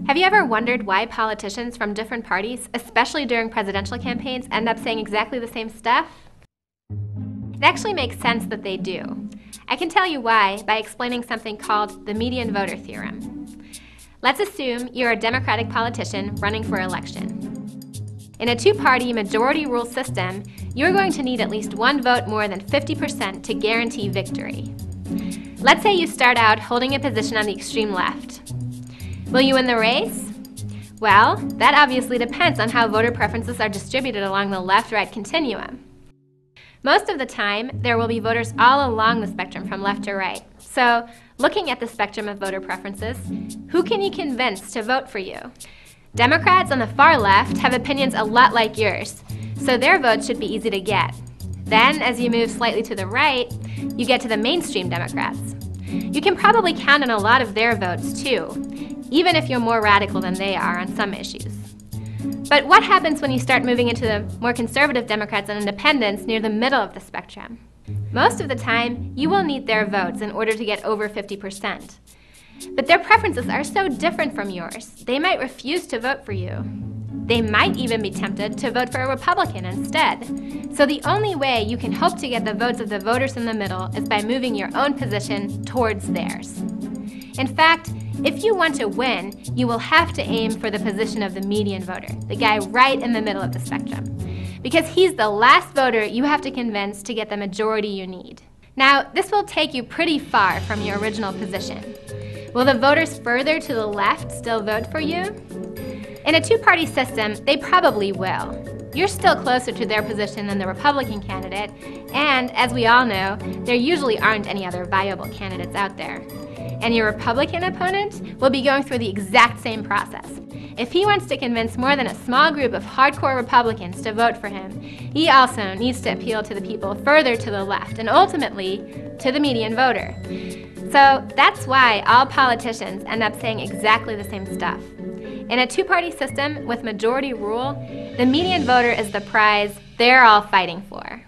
Have you ever wondered why politicians from different parties, especially during presidential campaigns, end up saying exactly the same stuff? It actually makes sense that they do. I can tell you why by explaining something called the median voter theorem. Let's assume you're a Democratic politician running for election. In a two-party majority rule system, you're going to need at least one vote more than 50% to guarantee victory. Let's say you start out holding a position on the extreme left. Will you win the race? Well, that obviously depends on how voter preferences are distributed along the left-right continuum. Most of the time, there will be voters all along the spectrum from left to right. So, looking at the spectrum of voter preferences, who can you convince to vote for you? Democrats on the far left have opinions a lot like yours, so their votes should be easy to get. Then, as you move slightly to the right, you get to the mainstream Democrats. You can probably count on a lot of their votes too, even if you're more radical than they are on some issues. But what happens when you start moving into the more conservative Democrats and independents near the middle of the spectrum? Most of the time, you will need their votes in order to get over 50%. But their preferences are so different from yours, they might refuse to vote for you. They might even be tempted to vote for a Republican instead. So the only way you can hope to get the votes of the voters in the middle is by moving your own position towards theirs. In fact, if you want to win, you will have to aim for the position of the median voter, the guy right in the middle of the spectrum, because he's the last voter you have to convince to get the majority you need. Now, this will take you pretty far from your original position. Will the voters further to the left still vote for you? In a two-party system, they probably will. You're still closer to their position than the Republican candidate, and as we all know, there usually aren't any other viable candidates out there. And your Republican opponent will be going through the exact same process. If he wants to convince more than a small group of hardcore Republicans to vote for him, he also needs to appeal to the people further to the left and ultimately to the median voter. So that's why all politicians end up saying exactly the same stuff. In a two-party system with majority rule, the median voter is the prize they're all fighting for.